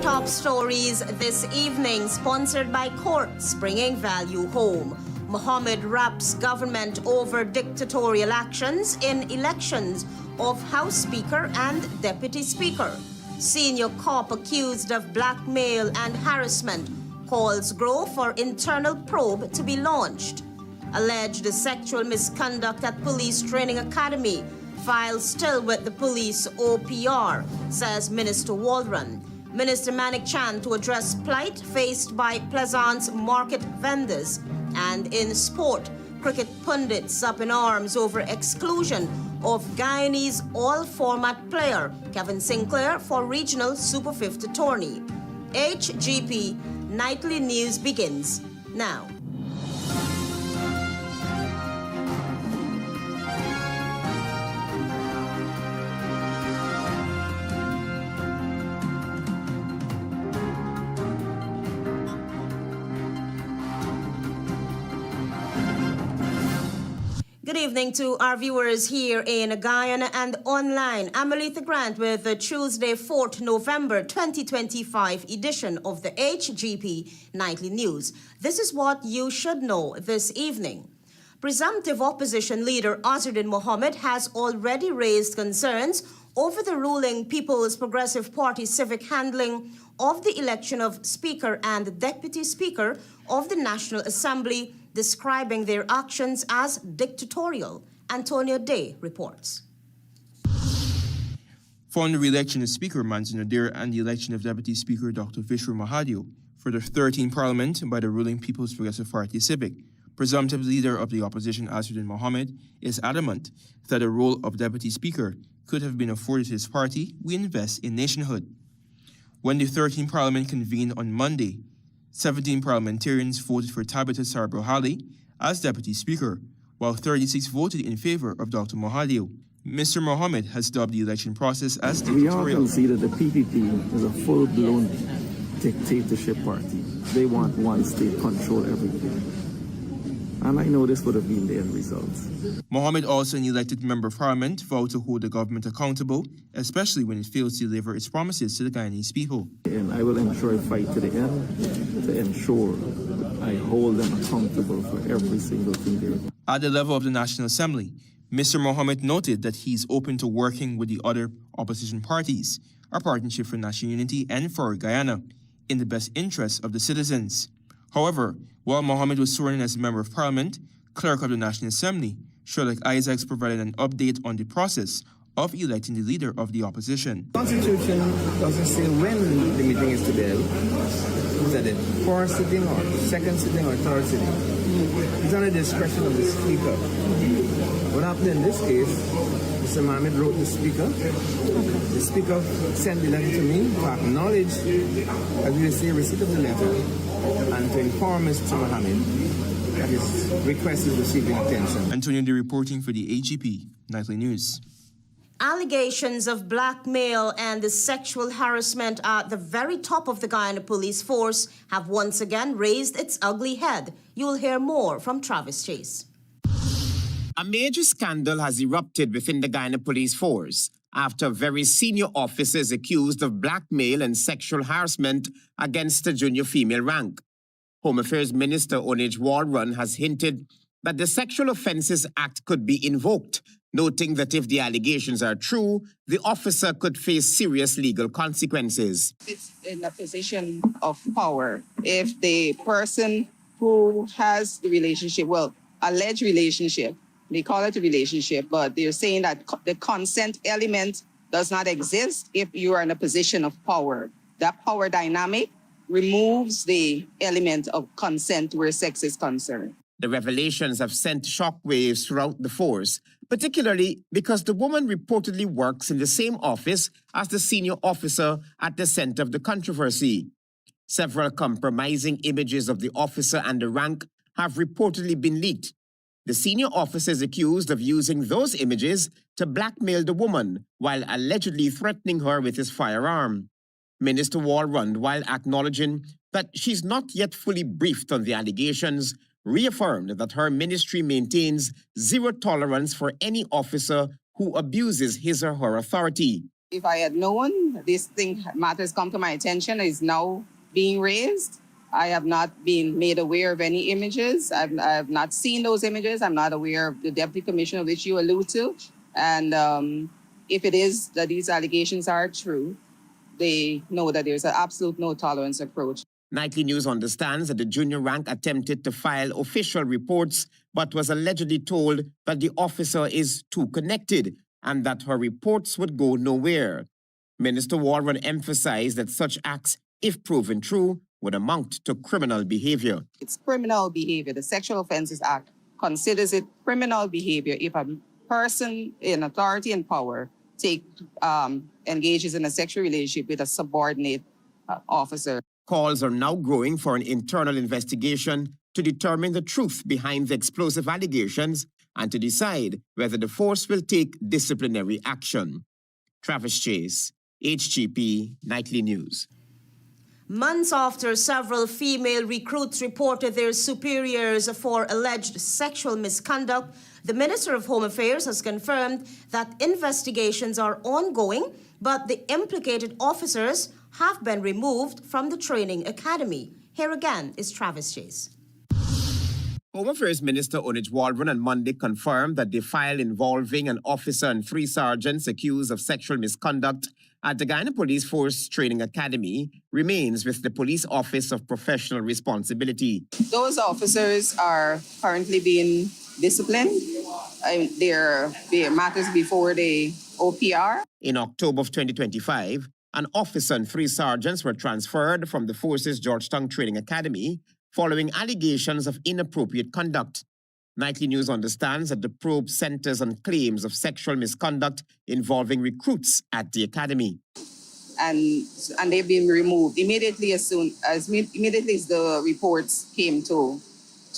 top stories this evening, sponsored by Courts, bringing value home. Mohammed wraps government over dictatorial actions in elections of House Speaker and Deputy Speaker. Senior cop accused of blackmail and harassment calls grow for internal probe to be launched. Alleged sexual misconduct at Police Training Academy. File still with the police OPR, says Minister WALROND. Minister MANICKCHAND to address plight faced by PLAISANCE market vendors. And in sport, cricket pundits up in arms over exclusion of Guyanese all-format player Kevin Sinclair for regional Super 50 tourney. HGP Nightly News begins now. Good evening to our viewers here in Guyana and online. I'm ALETHEA Grant with the Tuesday, 4th November 2025 edition of the HGP Nightly News. This is what you should know this evening. Presumptive opposition leader Azzuddin Mohammed has already raised concerns over the ruling People's Progressive Party civic handling of the election of Speaker and Deputy Speaker of the National Assembly, describing their actions as dictatorial. Antonio Day reports. Following the re-election of Speaker Manzi Nadir and the election of Deputy Speaker Dr. Vishnu Mahadio for the 13th Parliament by the ruling People's Progressive Party Civic, presumptive leader of the opposition Azzuddin Mohammed is adamant that the role of Deputy Speaker could have been afforded to his party. We invest in nationhood. When the 13th Parliament convened on Monday, 17 parliamentarians voted for Tabitha Sarabrohali as Deputy Speaker, while 36 voted in favor of Dr. Mahadio. Mr. Mohammed has dubbed the election process as dictatorial. We all can see that the PPP is a full-blown dictatorship party. They want one state control everything. And I know this would have been the end result. Mohammed, also an elected member of parliament, vowed to hold the government accountable, especially when it fails to deliver its promises to the Guyanese people. And I will ensure I fight to the end to ensure I hold them accountable for every single thing they do. At the level of the National Assembly, Mr. Mohammed noted that he is open to working with the other opposition parties, a partnership for national unity and for Guyana, in the best interests of the citizens. However, while Mohammed was sworn in as a member of parliament, clerk of the National Assembly, Sherlock Isaacs provided an update on the process of electing the leader of the opposition. The Constitution doesn't say when the meeting is to be held. Is that it first sitting or second sitting or third sitting? It's on the discretion of the Speaker. What happened in this case, Mr. Mohammed wrote the Speaker. The Speaker sent the letter to me to acknowledge that we received receipt of the letter and to inform Mr. Mohammed that his request is receiving attention. Antonio D reporting for the HGP Nightly News. Allegations of blackmail and sexual harassment at the very top of the Guyana police force have once again raised its ugly head. You will hear more from Travis Chase. A major scandal has erupted within the Guyana police force after very senior officers accused of blackmail and sexual harassment against the junior female rank. Home Affairs Minister Onage WALROND has hinted that the Sexual Offences Act could be invoked, noting that if the allegations are true, the officer could face serious legal consequences. It's in a position of power. If the person who has the relationship, well, alleged relationship, they call it a relationship, but they're saying that the consent element does not exist if you are in a position of power. That power dynamic removes the element of consent where sex is concerned. The revelations have sent shockwaves throughout the force, particularly because the woman reportedly works in the same office as the senior officer at the center of the controversy. Several compromising images of the officer and the rank have reportedly been leaked. The senior officer is accused of using those images to blackmail the woman while allegedly threatening her with his firearm. Minister WALROND, while acknowledging that she's not yet fully briefed on the allegations, reaffirmed that her ministry maintains zero tolerance for any officer who abuses his or her authority. If I had known this matters come to my attention is now being raised, I have not been made aware of any images. I have not seen those images. I'm not aware of the deputy commissioner which you allude to. And if it is that these allegations are true, they know that there's an absolute no tolerance approach. Nightly News understands that the junior rank attempted to file official reports, but was allegedly told that the officer is too connected and that her reports would go nowhere. Minister WALROND emphasized that such acts, if proven true, would amount to criminal behavior. It's criminal behavior. The Sexual Offences Act considers it criminal behavior if a person in authority and power engages in a sexual relationship with a subordinate officer. Calls are now growing for an internal investigation to determine the truth behind the explosive allegations and to decide whether the force will take disciplinary action. Travis Chase, HGP Nightly News. Months after several female recruits reported their superiors for alleged sexual misconduct, the Minister of Home Affairs has confirmed that investigations are ongoing, but the implicated officers have been removed from the training academy. Here again is Travis Chase. Home Affairs Minister Onij WALROND on Monday confirmed that the file involving an officer and 3 sergeants accused of sexual misconduct at the Guyana Police Force Training Academy remains with the Police Office of Professional Responsibility. Those officers are currently being disciplined. There matters before the OPR. In October of 2025, an officer and 3 sergeants were transferred from the force's Georgetown Training Academy following allegations of inappropriate conduct. Nightly News understands that the probe centers on claims of sexual misconduct involving recruits at the academy. And they've been removed immediately as the reports came to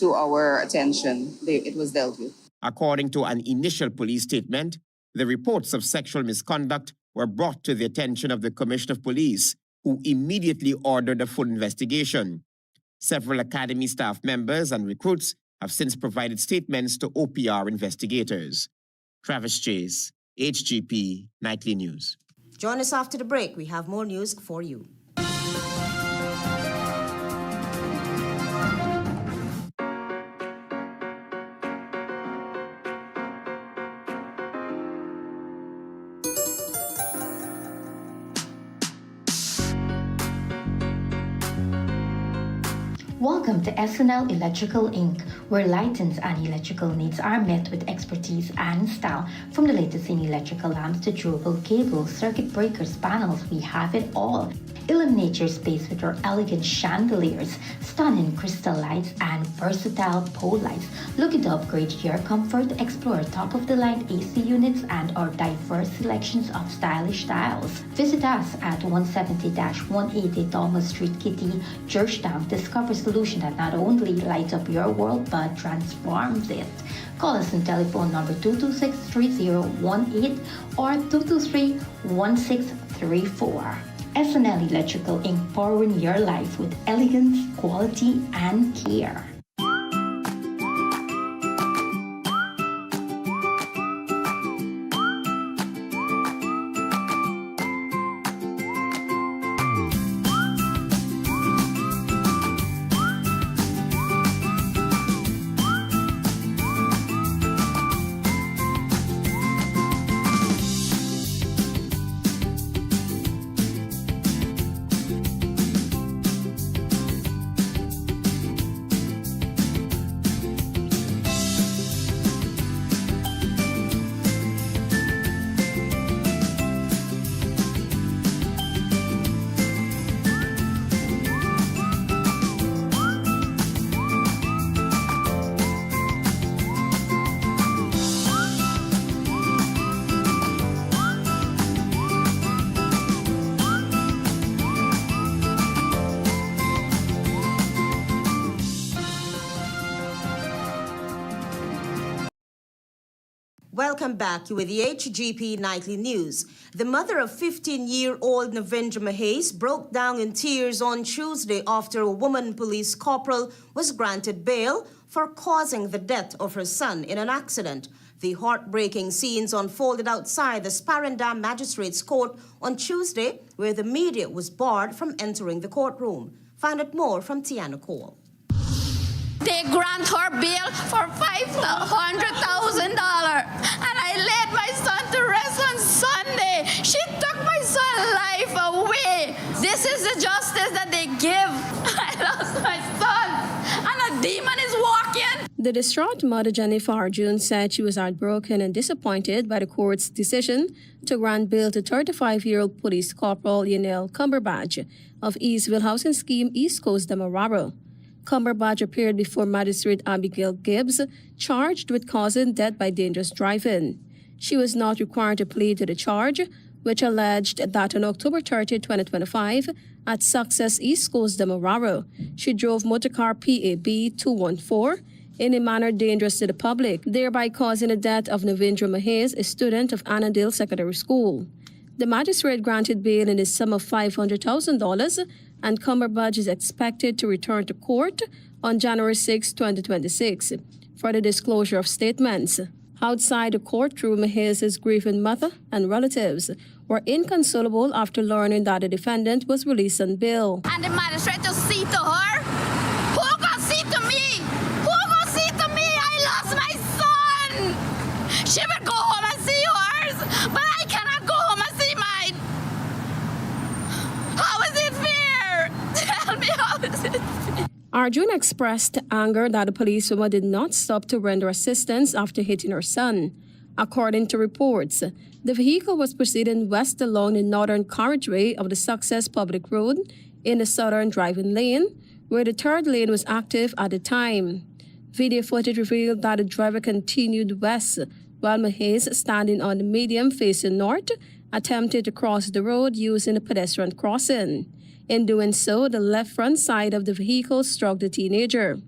our attention. It was dealt with. According to an initial police statement, the reports of sexual misconduct were brought to the attention of the Commissioner of Police, who immediately ordered a full investigation. Several academy staff members and recruits have since provided statements to OPR investigators. Travis Chase, HGP Nightly News. Join us after the break. We have more news for you. Welcome to SNL Electrical Inc., where lighting and electrical needs are met with expertise and style. From the latest in electrical lamps to durable cables, circuit breakers, panels, we have it all. Illuminate your space with our elegant chandeliers, stunning crystal lights, and versatile pole lights. Looking to upgrade your comfort? Explore top-of-the-line AC units and our diverse selections of stylish styles. Visit us at 170-180 Thomas Street, Kitty, Georgetown. Discover a solution that not only lights up your world but transforms it. Call us on telephone number 226-3018 or 223-1634. SNL Electrical Inc., powering your life with elegance, quality, and care. Welcome back with the HGP Nightly News. The mother of 15-year-old Navindra Mahes broke down in tears on Tuesday after a woman police corporal was granted bail for causing the death of her son in an accident. The heartbreaking scenes unfolded outside the Sparendam Magistrates Court on Tuesday, where the media was barred from entering the courtroom. Find out more from Tiana Cole. They grant her bail for $500,000, and I laid my son to rest on Sunday. She took my son's life away. This is the justice that they give. I lost my son, and a demon is walking. The distraught mother, Jennifer Arjun, said she was heartbroken and disappointed by the court's decision to grant bail to 35-year-old Police Corporal Yanel Cumberbatch of Eastville Housing Scheme, East Coast, Demerara. Cumberbatch appeared before Magistrate Abigail Gibbs, charged with causing death by dangerous driving. She was not required to plead to the charge, which alleged that on October 30, 2025, at Success, East Coast, Demerara, she drove motorcar PAB 214 in a manner dangerous to the public, thereby causing the death of Navindra Mahez, a student of Annandale Secondary School. The magistrate granted bail in the sum of $500,000, and Cumberbatch is expected to return to court on January 6, 2026, for the disclosure of statements. Outside the courtroom, Mahez's grieving mother and relatives were inconsolable after learning that the defendant was released on bail. And the magistrate to see to her? Who gonna see to me? Who gonna see to me? I lost my son! She will go home and see hers, but I cannot go home and see mine. How is it fair? Tell me, how is it fair? Arjun expressed anger that the policewoman did not stop to render assistance after hitting her son. According to reports, the vehicle was proceeding west along the northern carriageway of the Success Public Road in the southern driving lane, where the third lane was active at the time. Video footage revealed that the driver continued west, while Mahez, standing on the median facing north, attempted to cross the road using a pedestrian crossing. In doing so, the left front side of the vehicle struck the teenager.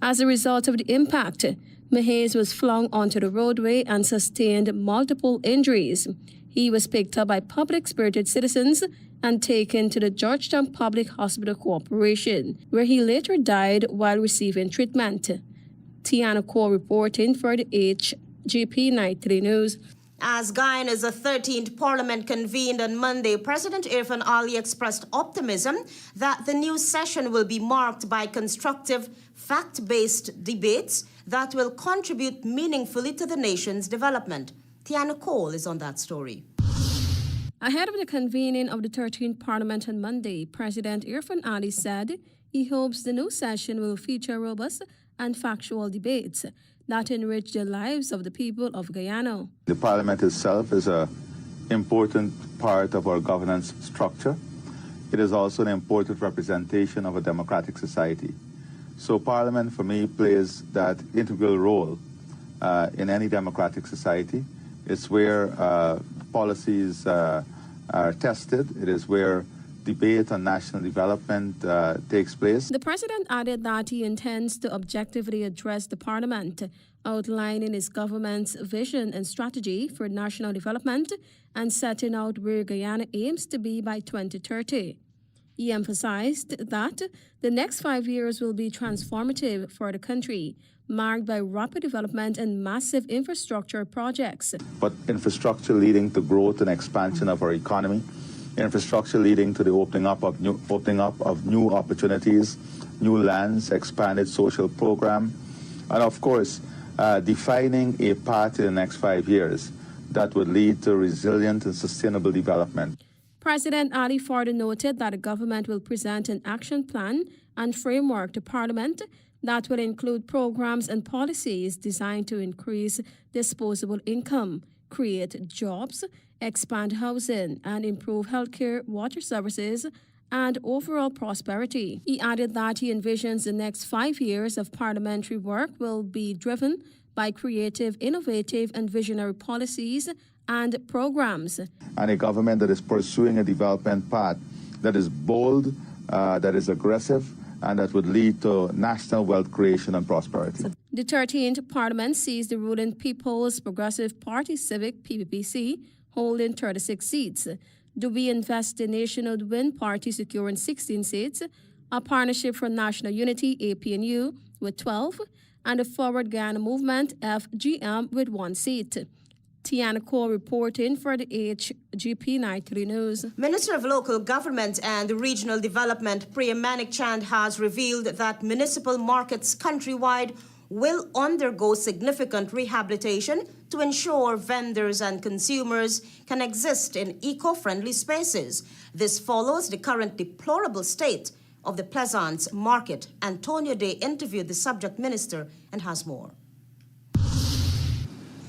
As a result of the impact, Mahez was flung onto the roadway and sustained multiple injuries. He was picked up by public-spirited citizens and taken to the Georgetown Public Hospital Corporation, where he later died while receiving treatment. Tiana Cole reporting for the HGP Nightly News. As Guyana's 13th Parliament convened on Monday, President Irfan Ali expressed optimism that the new session will be marked by constructive, fact-based debates that will contribute meaningfully to the nation's development. Tiana Cole is on that story. Ahead of the convening of the 13th Parliament on Monday, President Irfan Ali said he hopes the new session will feature robust and factual debates that enrich the lives of the people of Guyana. The Parliament itself is an important part of our governance structure. It is also an important representation of a democratic society. So Parliament, for me, plays that integral role in any democratic society. It's where policies are tested. It is where debate on national development takes place. The president added that he intends to objectively address the parliament, outlining his government's vision and strategy for national development and setting out where Guyana aims to be by 2030. He emphasized that the next 5 years will be transformative for the country, marked by rapid development and massive infrastructure projects. But infrastructure leading to growth and expansion of our economy, infrastructure leading to the opening up of new opportunities, new lands, expanded social program, and of course, defining a path in the next 5 years that would lead to resilient and sustainable development. President Ali further noted that the government will present an action plan and framework to Parliament that will include programs and policies designed to increase disposable income, create jobs, expand housing, and improve healthcare, water services, and overall prosperity. He added that he envisions the next 5 years of parliamentary work will be driven by creative, innovative, and visionary policies and programs. And a government that is pursuing a development path that is bold, that is aggressive, and that would lead to national wealth creation and prosperity. The 13th Parliament sees the ruling People's Progressive Party Civic PPPC holding 36 seats. The We Invest in Nation would win party securing 16 seats, a Partnership for National Unity APNU with 12, and the Forward Guyana Movement FGM with 1 seat. Tiana Cole reporting for the HGP Nightly News. Minister of Local Government and Regional Development Priya MANICKCHAND has revealed that municipal markets countrywide will undergo significant rehabilitation to ensure vendors and consumers can exist in eco-friendly spaces. This follows the current deplorable state of the PLAISANCE market. Antonio Day interviewed the subject minister and has more.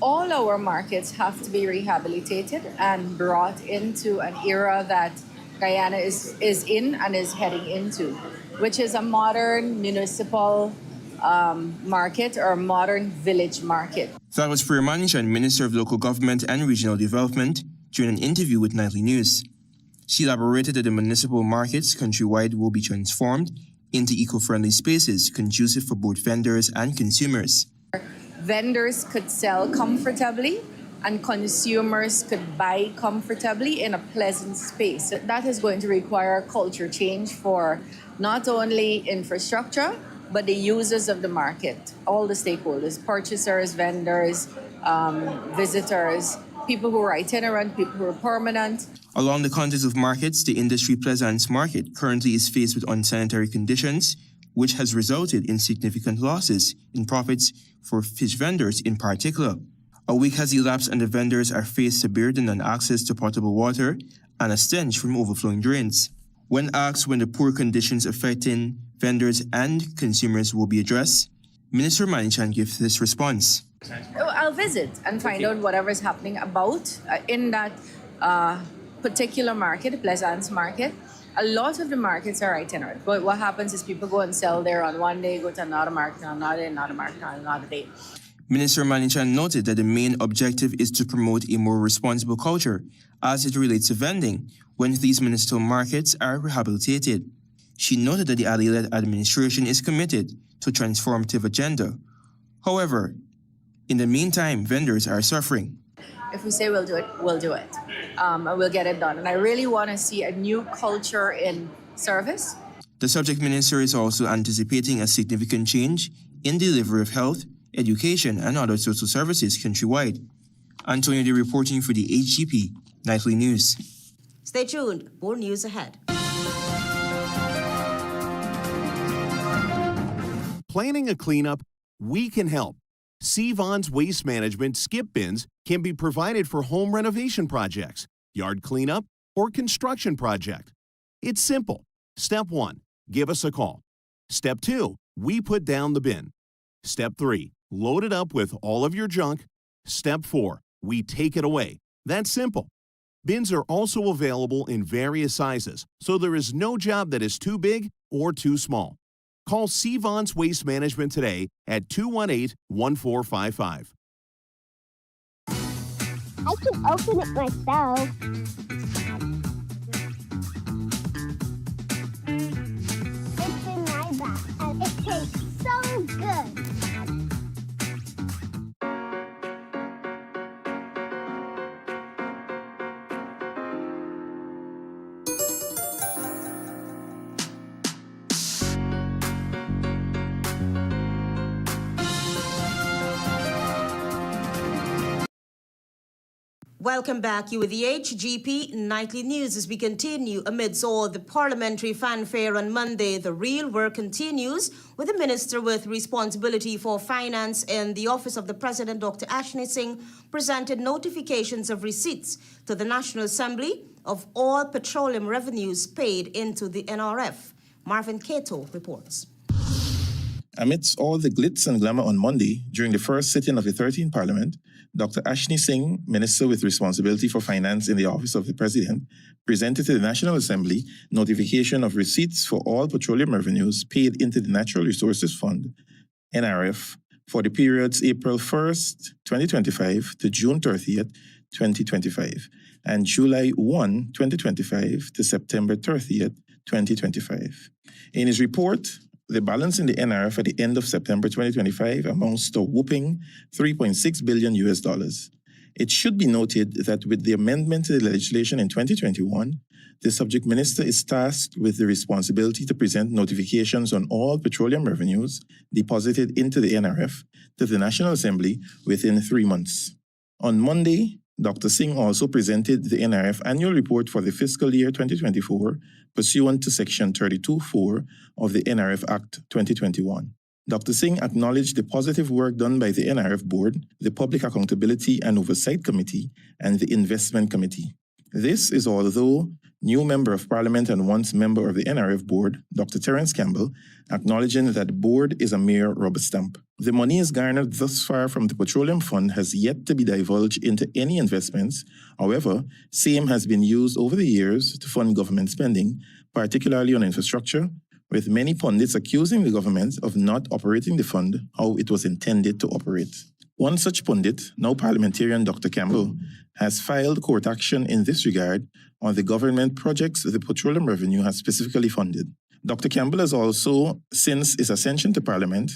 All our markets have to be rehabilitated and brought into an era that Guyana is in and is heading into, which is a modern municipal market or modern village market. That was Priya MANICKCHAND, Minister of Local Government and Regional Development, during an interview with Nightly News. She elaborated that the municipal markets countrywide will be transformed into eco-friendly spaces conducive for both vendors and consumers. Vendors could sell comfortably and consumers could buy comfortably in a pleasant space. That is going to require a culture change for not only infrastructure, but the users of the market, all the stakeholders, purchasers, vendors, visitors, people who are itinerant, people who are permanent. Along the context of markets, the industry PLAISANCE market currently is faced with unsanitary conditions, which has resulted in significant losses in profits for fish vendors in particular. A week has elapsed and the vendors are faced a burden on access to potable water and a stench from overflowing drains. When asked when the poor conditions affecting vendors and consumers will be addressed, Minister MANICKCHAND gives this response. I'll visit and find out whatever is happening in that particular market, PLAISANCE market. A lot of the markets are itinerant. But what happens is people go and sell there on one day, go to another market, on another market, on another day. Minister MANICKCHAND noted that the main objective is to promote a more responsible culture as it relates to vending when these municipal markets are rehabilitated. She noted that the ALETHEA administration is committed to a transformative agenda. However, in the meantime, vendors are suffering. If we say we'll do it, we'll do it. And we'll get it done. And I really want to see a new culture in service. The subject minister is also anticipating a significant change in delivery of health, education, and other social services countrywide. Antonio Day reporting for the HGP Nightly News. Stay tuned. More news ahead. Planning a cleanup? We can help. Vaughn's Waste Management skip bins can be provided for home renovation projects, yard cleanup, or construction project. It's simple. Step 1, give us a call. Step 2, we put down the bin. Step 3, load it up with all of your junk. Step 4, we take it away. That's simple. Bins are also available in various sizes, so there is no job that is too big or too small. Call Vaughn's Waste Management today at 218-1455. I can open it myself. It's in my bag, and it tastes so good. Welcome back. You with the HGP Nightly News. As we continue amidst all the parliamentary fanfare on Monday, the real work continues with the Minister with responsibility for finance in the Office of the President, Dr. Ashni Singh, presented notifications of receipts to the National Assembly of all petroleum revenues paid into the NRF. Marvin Cato reports. Amidst all the glitz and glamour on Monday, during the first sitting of the 13th Parliament, Dr. Ashni Singh, Minister with responsibility for finance in the Office of the President, presented to the National Assembly notification of receipts for all petroleum revenues paid into the Natural Resources Fund, NRF, for the periods April 1st, 2025 to June 30th, 2025, and July 1, 2025 to September 30th, 2025. In his report, the balance in the NRF at the end of September 2025 amounts to a whopping $3.6 billion. It should be noted that with the amendment to the legislation in 2021, the subject minister is tasked with the responsibility to present notifications on all petroleum revenues deposited into the NRF to the National Assembly within 3 months. On Monday, Dr. Singh also presented the NRF annual report for the fiscal year 2024 pursuant to Section 32(4) of the NRF Act 2021. Dr. Singh acknowledged the positive work done by the NRF Board, the Public Accountability and Oversight Committee, and the Investment Committee. This is although new Member of Parliament and once member of the NRF Board, Dr. Terence Campbell, acknowledging that the board is a mere rubber stamp. The money is garnered thus far from the Petroleum Fund has yet to be divulged into any investments. However, same has been used over the years to fund government spending, particularly on infrastructure, with many pundits accusing the government of not operating the fund how it was intended to operate. One such pundit, now parliamentarian Dr. Campbell, has filed court action in this regard on the government projects the petroleum revenue has specifically funded. Dr. Campbell has also, since his ascension to Parliament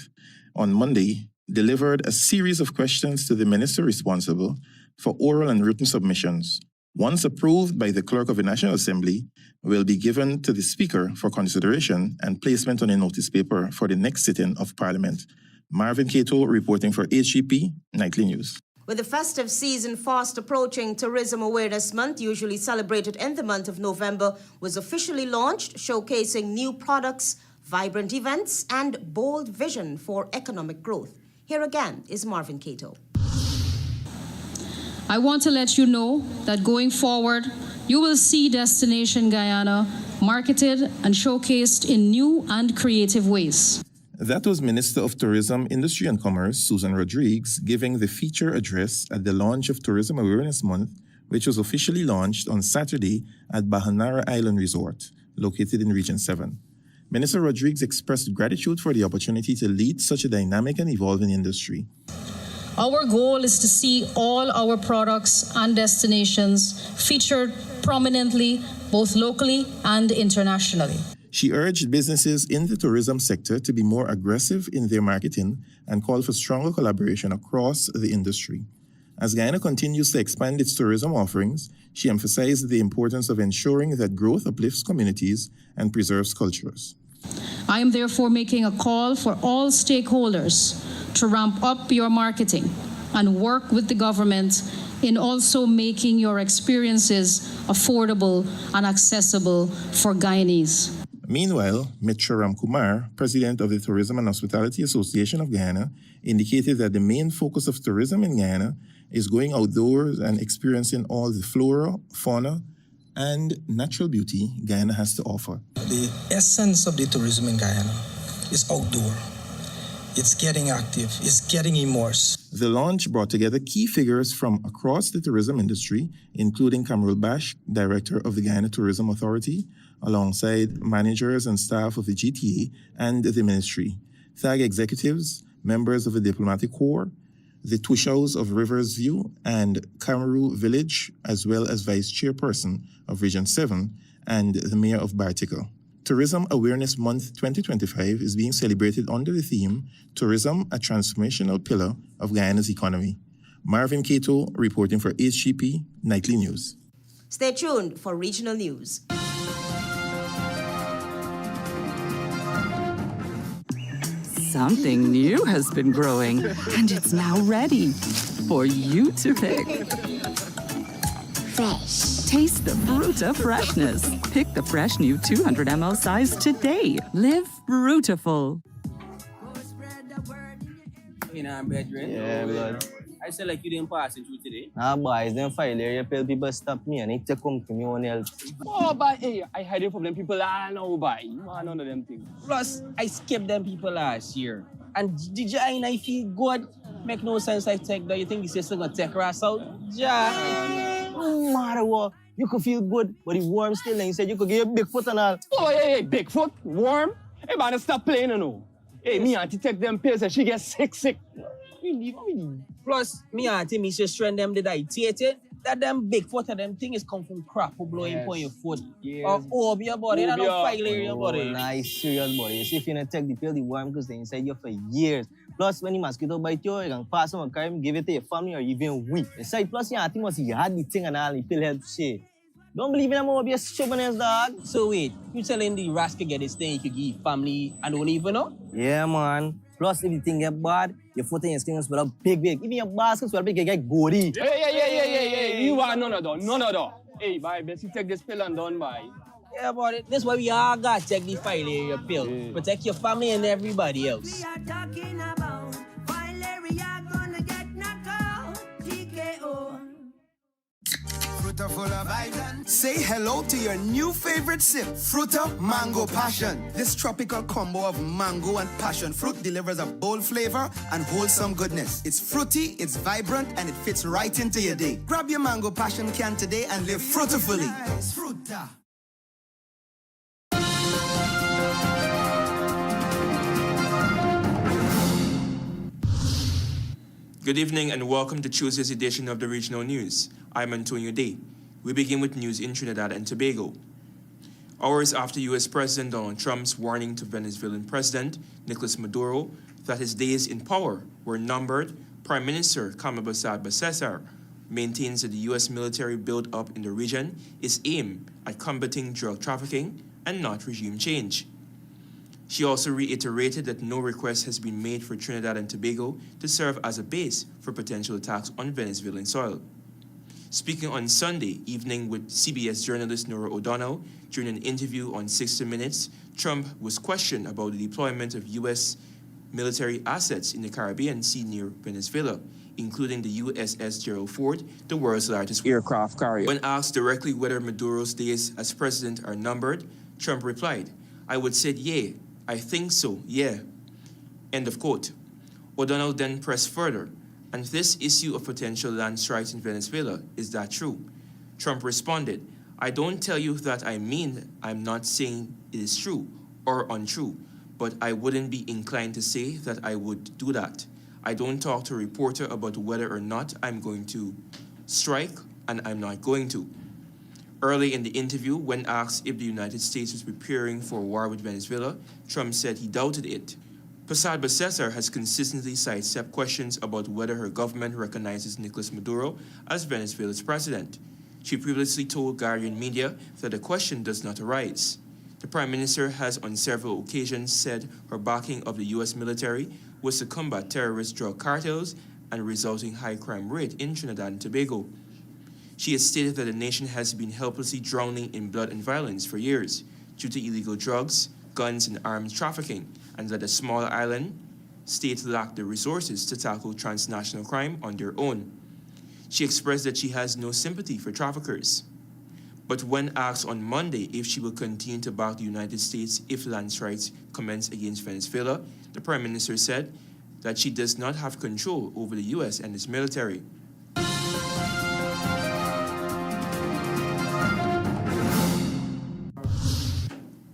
on Monday, delivered a series of questions to the minister responsible for oral and written submissions. Once approved by the Clerk of the National Assembly, will be given to the Speaker for consideration and placement on a notice paper for the next sitting of Parliament. Marvin Cato reporting for HGP Nightly News. With the festive season fast approaching, Tourism Awareness Month, usually celebrated in the month of November, was officially launched, showcasing new products, vibrant events, and bold vision for economic growth. Here again is Marvin Cato. I want to let you know that going forward, you will see Destination Guyana marketed and showcased in new and creative ways. That was Minister of Tourism, Industry and Commerce, Susan Rodriguez, giving the feature address at the launch of Tourism Awareness Month, which was officially launched on Saturday at Bahanara Island Resort, located in Region 7. Minister Rodriguez expressed gratitude for the opportunity to lead such a dynamic and evolving industry. Our goal is to see all our products and destinations featured prominently, both locally and internationally. She urged businesses in the tourism sector to be more aggressive in their marketing and called for stronger collaboration across the industry. As Guyana continues to expand its tourism offerings, she emphasized the importance of ensuring that growth uplifts communities and preserves cultures. I am therefore making a call for all stakeholders to ramp up your marketing and work with the government in also making your experiences affordable and accessible for Guyanese. Meanwhile, Mitra Ramkumar, president of the Tourism and Hospitality Association of Guyana, indicated that the main focus of tourism in Guyana is going outdoors and experiencing all the flora, fauna, and natural beauty Guyana has to offer. The essence of the tourism in Guyana is outdoor. It's getting active, it's getting immersed. The launch brought together key figures from across the tourism industry, including Kamrul Bash, director of the Guyana Tourism Authority, alongside managers and staff of the GTA and the ministry, THAG executives, members of the Diplomatic Corps, the Tushaus of Rivers View and Kamaru Village, as well as Vice Chairperson of Region 7 and the Mayor of Bartica. Tourism Awareness Month 2025 is being celebrated under the theme, Tourism, a Transformational Pillar of Guyana's Economy. Marvin Cato reporting for HGP Nightly News. Stay tuned for regional news. Something new has been growing, and it's now ready for you to pick. Fresh. Taste the Fruta freshness. Pick the fresh new 200 ml size today. Live Frutiful. In our bedroom? Yeah, blood. I said like you didn't pass it through today. Nah, boys, them file there. You tell people stop me and they take come to me on help. Oh, but hey, I had it from them people all now, boy. You want none of them things. Plus, I skipped them people last year. And did you and I feel good? Make no sense I take that. You think this is still gonna take us out? Yeah. No matter what, you could feel good, but the worm still and you said you could get a big foot and all. Oh, hey, Bigfoot? Worm? Hey, man, stop playing, you know. Hey, me auntie take them pills and she gets sick. Plus, me auntie, me just strength them did I take it. That them big foot of them thing is come from crap who blowing on your foot. Yes. Or over your body. And don't file your body. Nice, serious body. See if you not take the pill, the worm goes inside you for years. Plus, when the mosquito bite you, you can pass on a crime, give it to your family or even weep. Aside, plus, you think must you had the thing and all, the pill help shit. Don't believe in them over be a stubbornness, dog. So wait, you telling the rascal get this thing you could give family and don't even know? Yeah, man. Plus, if the thing get bad, your foot and your skin will big. Even your baskets will big, get gory. Yeah. You are none of them. Hey, bye, let's take this pill and done, bye. Yeah, but this why we all got to take the file area pill. Yeah. Protect your family and everybody else. We are talking about file area gonna get knocked out. TKO. Fruta full of vibes. Say hello to your new favorite sip, Fruta Mango Passion. This tropical combo of mango and passion fruit delivers a bold flavor and wholesome goodness. It's fruity, it's vibrant, and it fits right into your day. Grab your Mango Passion can today and live fruitfully. Fruta. Good evening and welcome to Tuesday's edition of the Regional News. I'm Antonio Day. We begin with news in Trinidad and Tobago. Hours after U.S. President Donald Trump's warning to Venezuelan President Nicolas Maduro that his days in power were numbered, Prime Minister Basar maintains that the U.S. military build-up in the region is aimed at combating drug trafficking and not regime change. She also reiterated that no request has been made for Trinidad and Tobago to serve as a base for potential attacks on Venezuelan soil. Speaking on Sunday evening with CBS journalist Nora O'Donnell during an interview on 60 Minutes, Trump was questioned about the deployment of U.S. military assets in the Caribbean Sea near Venezuela, including the USS Gerald Ford, the world's largest aircraft carrier. When asked directly whether Maduro's days as president are numbered, Trump replied, "I would say, yeah, I think so, yeah." End of quote. O'Donnell then pressed further, "And this issue of potential land strikes in Venezuela, is that true?" Trump responded, "I don't tell you that I mean I'm not saying it is true or untrue, but I wouldn't be inclined to say that I would do that. I don't talk to a reporter about whether or not I'm going to strike, and I'm not going to." Early in the interview, when asked if the United States was preparing for a war with Venezuela, Trump said he doubted it. Prasad Basesar has consistently sidestepped questions about whether her government recognizes Nicolas Maduro as Venezuela's president. She previously told Guardian Media that the question does not arise. The Prime Minister has on several occasions said her backing of the U.S. military was to combat terrorist drug cartels and resulting high crime rate in Trinidad and Tobago. She has stated that the nation has been helplessly drowning in blood and violence for years due to illegal drugs, guns, and arms trafficking, and that a small island state lacked the resources to tackle transnational crime on their own. She expressed that she has no sympathy for traffickers. But when asked on Monday if she will continue to back the United States if land strikes commence against Venezuela, the Prime Minister said that she does not have control over the U.S. and its military.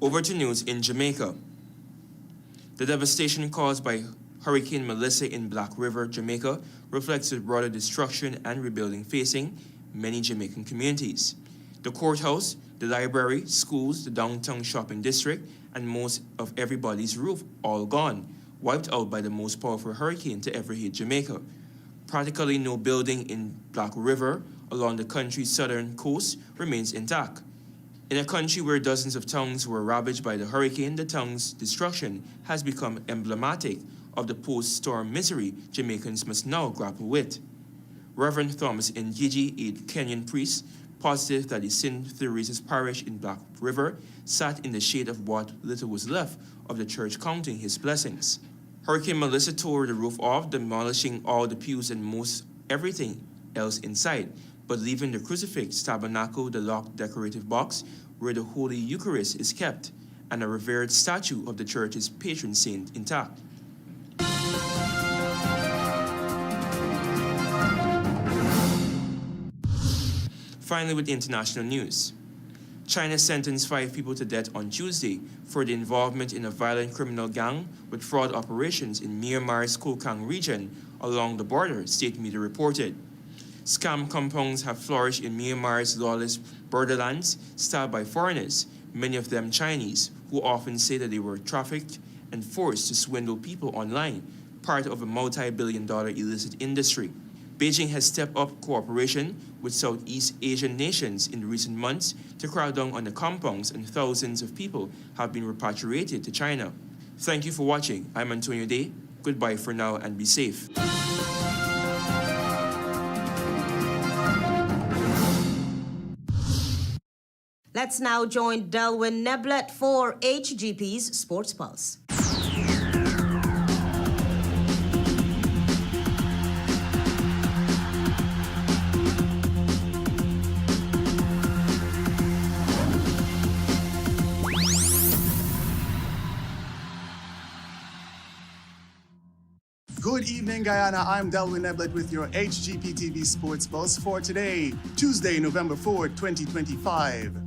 Over to news in Jamaica. The devastation caused by Hurricane Melissa in Black River, Jamaica, reflects the broader destruction and rebuilding facing many Jamaican communities. The courthouse, the library, schools, the downtown shopping district, and most of everybody's roof all gone, wiped out by the most powerful hurricane to ever hit Jamaica. Practically no building in Black River along the country's southern coast remains intact. In a country where dozens of towns were ravaged by the hurricane, the town's destruction has become emblematic of the post-storm misery Jamaicans must now grapple with. Reverend Thomas Ngigi, a Kenyan priest, positive that the St. Theresa's parish in Black River sat in the shade of what little was left of the church counting his blessings. Hurricane Melissa tore the roof off, demolishing all the pews and most everything else inside, but leaving the crucifix, tabernacle, the locked decorative box where the Holy Eucharist is kept, and a revered statue of the church's patron saint intact. Finally, with international news. China sentenced 5 people to death on Tuesday for the involvement in a violent criminal gang with fraud operations in Myanmar's Kokang region along the border, state media reported. Scam compounds have flourished in Myanmar's lawless borderlands, styled by foreigners, many of them Chinese, who often say that they were trafficked and forced to swindle people online, part of a multi-billion-dollar illicit industry. Beijing has stepped up cooperation with Southeast Asian nations in recent months to crack down on the compounds, and thousands of people have been repatriated to China. Thank you for watching. I'm Antonio Day. Goodbye for now and be safe. Let's now join Delwyn Neblet for HGP's Sports Pulse. Good evening, Guyana. I'm Delwyn Neblet with your HGP TV Sports Pulse for today, Tuesday, November 4, 2025.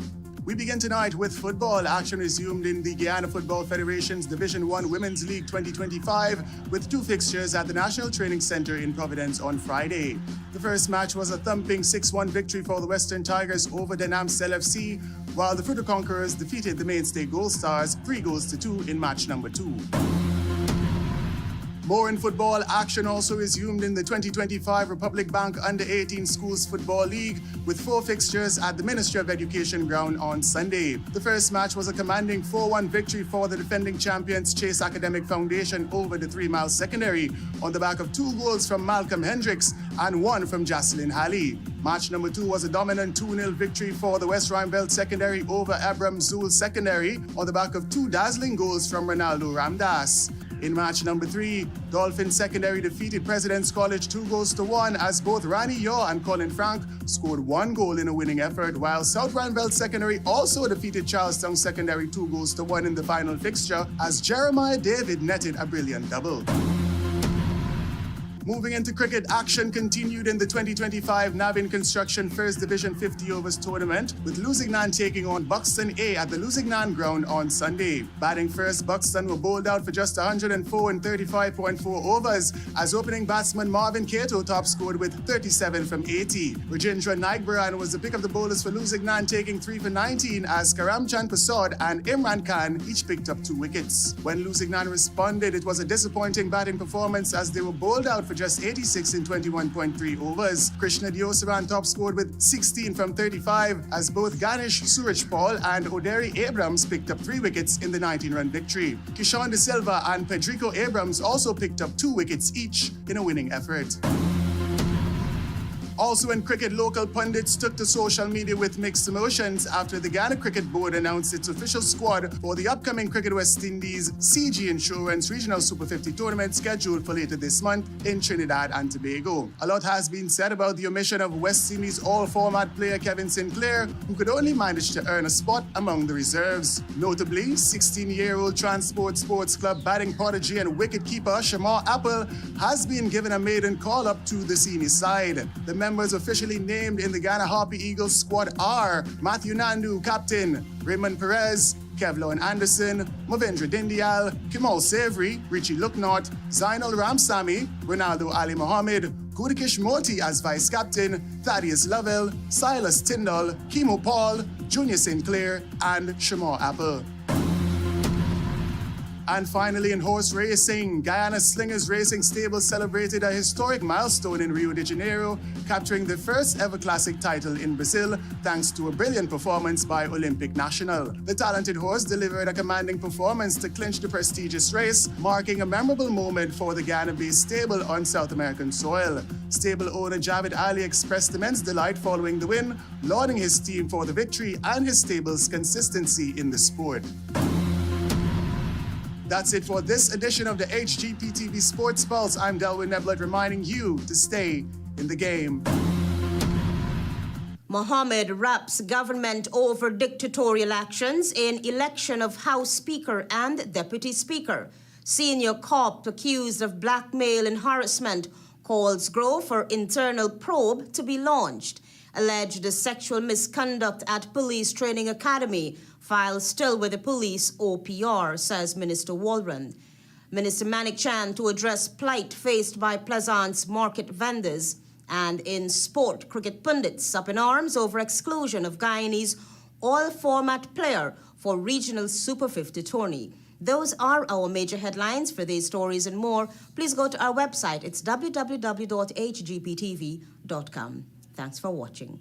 We begin tonight with football. Action resumed in the Guyana Football Federation's Division 1 Women's League 2025 with 2 fixtures at the National Training Center in Providence on Friday. The first match was a thumping 6-1 victory for the Western Tigers over the Namsel FC, while the Fruta Conquerors defeated the Mainstay Gold Stars 3-2 in match number 2. More in football, action also resumed in the 2025 Republic Bank Under-18 Schools Football League with 4 fixtures at the Ministry of Education ground on Sunday. The first match was a commanding 4-1 victory for the defending champions Chase Academic Foundation over the 3 Mile Secondary on the back of 2 goals from Malcolm Hendricks and 1 from Jocelyn Halley. Match number 2 was a dominant 2-0 victory for the West Rheinbelt Secondary over Abram Zul Secondary on the back of 2 dazzling goals from Ronaldo Ramdas. In match number 3, Dolphin Secondary defeated President's College 2-1 as both Rani Yaw and Colin Frank scored 1 goal in a winning effort, while South Rheinbelt Secondary also defeated Charlestown Secondary 2-1 in the final fixture as Jeremiah David netted a brilliant double. Moving into cricket, action continued in the 2025 Navin Construction First Division 50 Overs Tournament, with Lusignan taking on Buxton A at the Lusignan ground on Sunday. Batting first, Buxton were bowled out for just 104 in 35.4 overs, as opening batsman Marvin Cato top scored with 37 from 80. Rajendra Naikbaran was the pick of the bowlers for Lusignan, taking 3 for 19, as Karamchand Prasad and Imran Khan each picked up 2 wickets. When Lusignan responded, it was a disappointing batting performance as they were bowled out for just 86 in 21.3 overs. Krishna Diosaran top scored with 16 from 35 as both Ganesh Surajpal and Oderi Abrams picked up 3 wickets in the 19-run victory. Kishan De Silva and Pedrico Abrams also picked up 2 wickets each in a winning effort. Also in cricket, local pundits took to social media with mixed emotions after the Guyana Cricket Board announced its official squad for the upcoming Cricket West Indies CG Insurance Regional Super 50 tournament scheduled for later this month in Trinidad and Tobago. A lot has been said about the omission of West Indies all-format player Kevin Sinclair, who could only manage to earn a spot among the reserves. Notably, 16-year-old Transport Sports Club batting prodigy and wicket-keeper Shamar Apple has been given a maiden call-up to the senior side. The members officially named in the Ghana Harpy Eagles squad are Matthew Nandu, captain, Raymond Perez, Kevlon Anderson, Movendra Dindial, Kimal Savory, Richie Lucknott, Zainal Ramsamy, Ronaldo Ali Mohammed, Gudikish Moti as vice-captain, Thaddeus Lovell, Silas Tyndall, Kimo Paul, Junior Sinclair, and Shamar Apple. And finally, in horse racing, Guyana Slingers Racing Stable celebrated a historic milestone in Rio de Janeiro, capturing the first ever classic title in Brazil thanks to a brilliant performance by Olympic Nacional. The talented horse delivered a commanding performance to clinch the prestigious race, marking a memorable moment for the Guyana-based stable on South American soil. Stable owner Javed Ali expressed immense delight following the win, lauding his team for the victory and his stable's consistency in the sport. That's it for this edition of the HGP TV Sports Pulse. I'm Delwyn Neblet, reminding you to stay in the game. Mohammed raps government over dictatorial actions in election of House Speaker and Deputy Speaker. Senior cop accused of blackmail and harassment calls GROW for internal probe to be launched. Alleged sexual misconduct at Police Training Academy. File still with the police OPR, says Minister Walrond. Minister MANICKCHAND to address plight faced by PLIGHT market vendors. And in sport, cricket pundits up in arms over exclusion of Guyanese all-format player for regional Super 50 tourney. Those are our major headlines. For these stories and more, please go to our website. It's www.hgptv.com. Thanks for watching.